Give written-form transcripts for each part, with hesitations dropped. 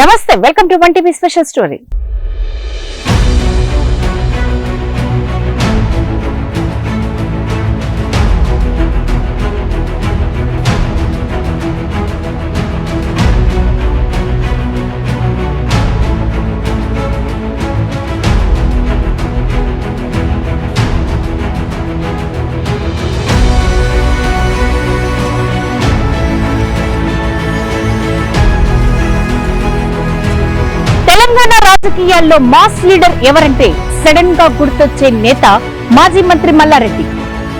నమస్తే, welcome to 1 TV special story. Telangana రాజకీయాల్లో mass leader ఎవరంటే సడన్ గా గుర్తొచ్చే నేత మాజీ మంత్రి మల్లారెడ్డి.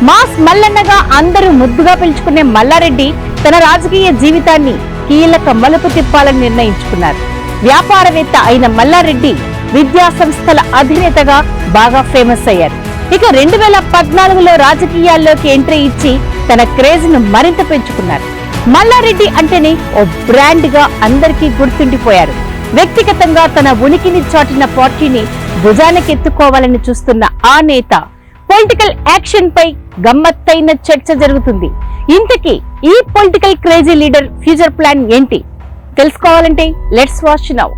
మాస్ మల్లన్నగా అందరూ ముద్దుగా పిలుచుకునే మల్లారెడ్డి తన రాజకీయ జీవితాన్ని కీలక మలుపు తిప్పాలని నిర్ణయించుకున్నారు. వ్యాపారవేత్త అయిన మల్లారెడ్డి విద్యా సంస్థల అధినేతగా బాగా ఫేమస్ అయ్యారు. ఇక 2014లో రాజకీయాల్లోకి ఎంట్రీ ఇచ్చి తన క్రేజ్ ను మరింత పెంచుకున్నారు. మల్లారెడ్డి అంటేనే ఓ బ్రాండ్ గా అందరికీ గుర్తుండిపోయారు. వ్యక్తిగతంగా తన ఉనికిని చాటిన పార్టీని భుజానికెత్తుకోవాలని చూస్తున్న ఆ నేత పొలిటికల్ యాక్షన్ పై గమ్మత్తైన చర్చ జరుగుతుంది. ఇంతకీ ఈ political crazy leader future plan ఏంటి తెలుసుకోవాలంటే లెట్స్ వాచ్ నౌ.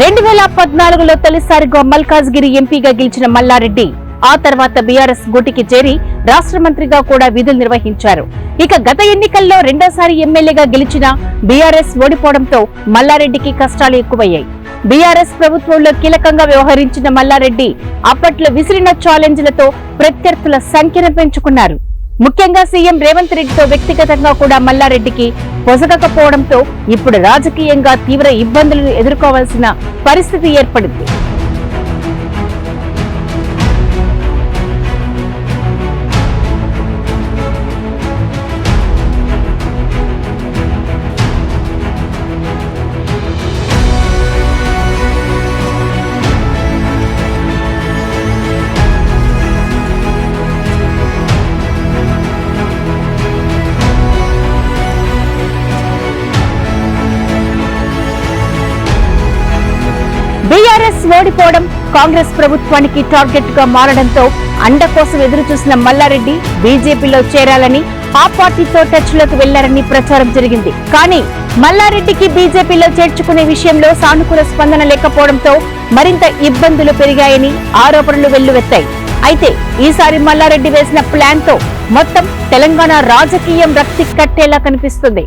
రెండు 2014లో తొలిసారిగా మల్కాజ్గిరి ఎంపీగా గెలిచిన మల్లారెడ్డి ఆ తర్వాత బీఆర్ఎస్ గూటికి చేరి రాష్ట్ర మంత్రిగా కూడా విధులు నిర్వహించారు. ఇక గత ఎన్నికల్లో రెండోసారి ఎమ్మెల్యేగా గెలిచిన బీఆర్ఎస్ ఓడిపోవడంతో మల్లారెడ్డికి కష్టాలు ఎక్కువయ్యాయి. బీఆర్ఎస్ ప్రభుత్వంలో కీలకంగా వ్యవహరించిన మల్లారెడ్డి అప్పట్లో విసిరిన ఛాలెంజ్లతో ప్రత్యర్థుల సంఖ్యను పెంచుకున్నారు. ముఖ్యంగా సీఎం రేవంత్ రెడ్డితో వ్యక్తిగతంగా కూడా మల్లారెడ్డికి పొసగకపోవడంతో ఇప్పుడు రాజకీయంగా తీవ్ర ఇబ్బందులను ఎదుర్కోవాల్సిన పరిస్థితి ఏర్పడింది. బీఆర్ఎస్ ఓడిపోవడం కాంగ్రెస్ ప్రభుత్వానికి టార్గెట్ గా మారడంతో అండ కోసం ఎదురు చూసిన మల్లారెడ్డి బీజేపీలో చేరాలని, ఆ పార్టీతో టచ్ లోకి వెళ్లారని ప్రచారం జరిగింది. కానీ మల్లారెడ్డికి బీజేపీలో చేర్చుకునే విషయంలో సానుకూల స్పందన లేకపోవడంతో మరింత ఇబ్బందులు పెరిగాయని ఆరోపణలు వెల్లువెత్తాయి. అయితే ఈసారి మల్లారెడ్డి వేసిన ప్లాన్ తో మొత్తం తెలంగాణ రాజకీయం రక్తి కట్టేలా కనిపిస్తుంది.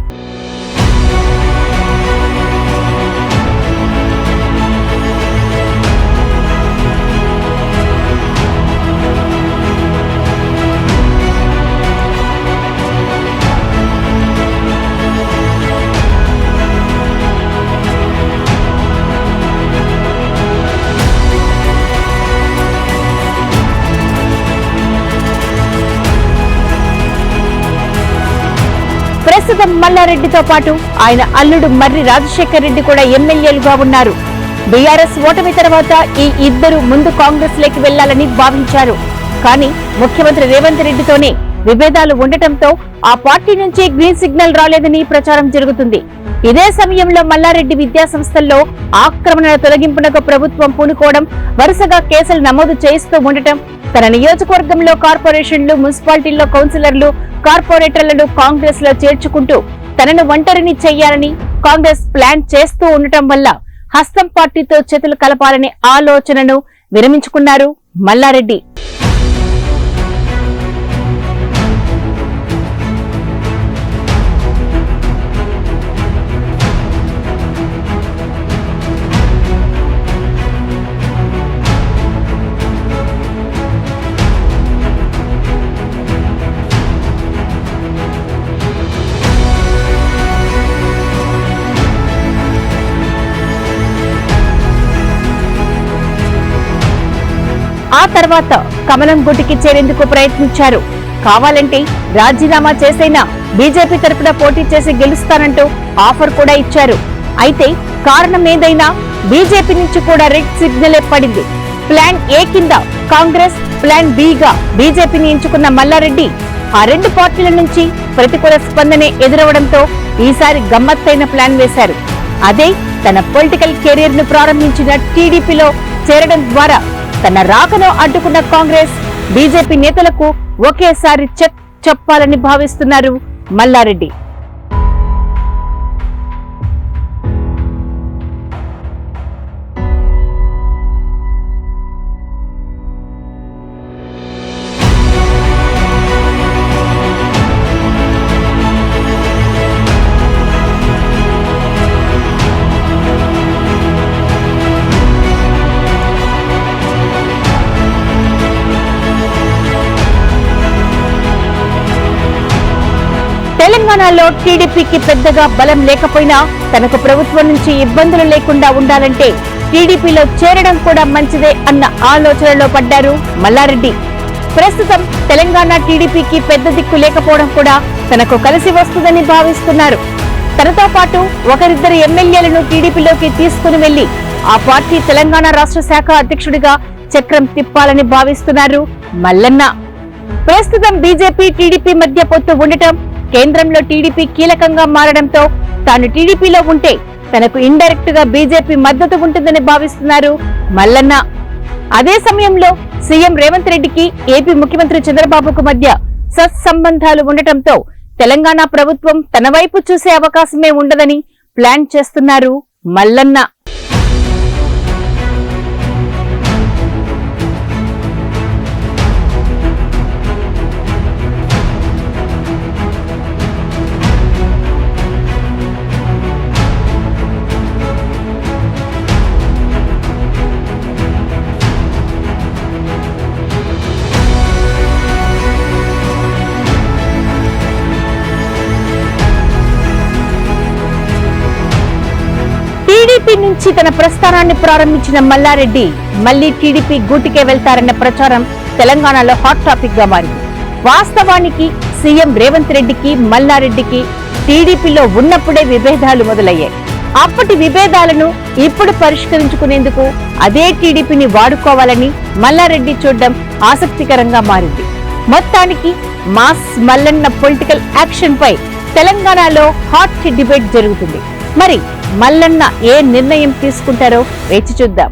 ప్రస్తుతం మల్లారెడ్డితో పాటు ఆయన అల్లుడు మర్రి రాజశేఖర్ రెడ్డి కూడా ఎమ్మెల్యేలుగా ఉన్నారు. బీఆర్ఎస్ ఓటమి తర్వాత ఈ ఇద్దరు ముందు కాంగ్రెస్ లోకి వెళ్లాలని భావించారు. కానీ ముఖ్యమంత్రి రేవంత్ రెడ్డితోనే విభేదాలు ఉండటంతో ఆ పార్టీ నుంచి గ్రీన్ సిగ్నల్ రాలేదని ప్రచారం జరుగుతుంది. ఇదే సమయంలో మల్లారెడ్డి విద్యా సంస్థల్లో ఆక్రమణల తొలగింపునకు ప్రభుత్వం పూనుకోవడం, వరుసగా కేసులు నమోదు చేయిస్తూ ఉండటం, తన నియోజకవర్గంలో కార్పొరేషన్లు, మున్సిపాలిటీల్లో కౌన్సిలర్లు, కార్పొరేటర్లను కాంగ్రెస్ లో చేర్చుకుంటూ తనను ఒంటరిని చెయ్యాలని కాంగ్రెస్ ప్లాన్ చేస్తూ ఉండటం వల్ల హస్తం పార్టీతో చేతులు కలపాలనే ఆలోచనను విరమించుకున్నారు మల్లారెడ్డి. ఆ తర్వాత కమలం గుటికి చేరేందుకు ప్రయత్నించారు. కావాలంటే రాజీనామా చేసైనా బీజేపీ తరపున పోటీ చేసి గెలుస్తానంటూ ఆఫర్ కూడా ఇచ్చారు. అయితే కారణం ఏదైనా బీజేపీ నుంచి కూడా రెడ్ సిగ్నల్ పడింది. ప్లాన్ ఏ కింద కాంగ్రెస్, ప్లాన్ బి గా బీజేపీని ఎంచుకున్న మల్లారెడ్డి ఆ రెండు పార్టీల నుంచి ప్రతికూల స్పందనే ఎదురవడంతో ఈసారి గమ్మత్తైన ప్లాన్ వేశారు. అదే తన పొలిటికల్ కెరీర్ ను ప్రారంభించిన టీడీపీలో చేరడం ద్వారా తన రాకను అడ్డుకున్న కాంగ్రెస్, బీజేపీ నేతలకు ఒకేసారి చెక్ చెప్పాలని భావిస్తున్నారు మల్లారెడ్డి. తెలంగాణలో టీడీపీకి పెద్దగా బలం లేకపోయినా తనకు ప్రభుత్వం నుంచి ఇబ్బందులు లేకుండా ఉండాలంటే టీడీపీలో చేరడం కూడా మంచిదే అన్న ఆలోచనలో పడ్డారు మల్లారెడ్డి. ప్రస్తుతం తెలంగాణ టీడీపీకి పెద్ద దిక్కు లేకపోవడం కూడా తనకు కలిసి వస్తుందని భావిస్తున్నారు. తనతో పాటు ఒకరిద్దరు ఎమ్మెల్యేలను టీడీపీలోకి తీసుకుని వెళ్లి ఆ పార్టీ తెలంగాణ రాష్ట్ర శాఖ అధ్యక్షుడిగా చక్రం తిప్పాలని భావిస్తున్నారు మల్లన్న. ప్రస్తుతం బీజేపీ, టీడీపీ మధ్య పొత్తు ఉండటం, కేంద్రంలో టీడీపీ కీలకంగా మారడంతో తాను టీడీపీలో ఉంటే తనకు ఇండైరెక్ట్ గా బీజేపీ మద్దతు ఉంటుందని భావిస్తున్నారు మల్లన్న. అదే సమయంలో సీఎం రేవంత్ రెడ్డికి ఏపీ ముఖ్యమంత్రి చంద్రబాబుకు మధ్య సత్సంబంధాలు ఉండటంతో తెలంగాణ ప్రభుత్వం తన వైపు చూసే అవకాశమే ఉండదని ప్లాన్ చేస్తున్నారు మల్లన్న. టీడీపీ నుంచి తన ప్రస్థానాన్ని ప్రారంభించిన మల్లారెడ్డి మళ్లీ టీడీపీ గూటికే వెళ్తారన్న ప్రచారం తెలంగాణలో హాట్ టాపిక్ గా మారింది. వాస్తవానికి సీఎం రేవంత్ రెడ్డికి, మల్లారెడ్డికి టీడీపీలో ఉన్నప్పుడే విభేదాలు మొదలయ్యాయి. అప్పటి విభేదాలను ఇప్పుడు పరిష్కరించుకునేందుకు అదే టీడీపీని వాడుకోవాలని మల్లారెడ్డి చూడడం ఆసక్తికరంగా మారింది. మొత్తానికి మాస్ మల్లన్న పొలిటికల్ యాక్షన్ పై తెలంగాణలో హాట్ డిబేట్ జరుగుతుంది. మరి మల్లన్న ఏ నిర్ణయం తీసుకుంటారో వేచి చూద్దాం.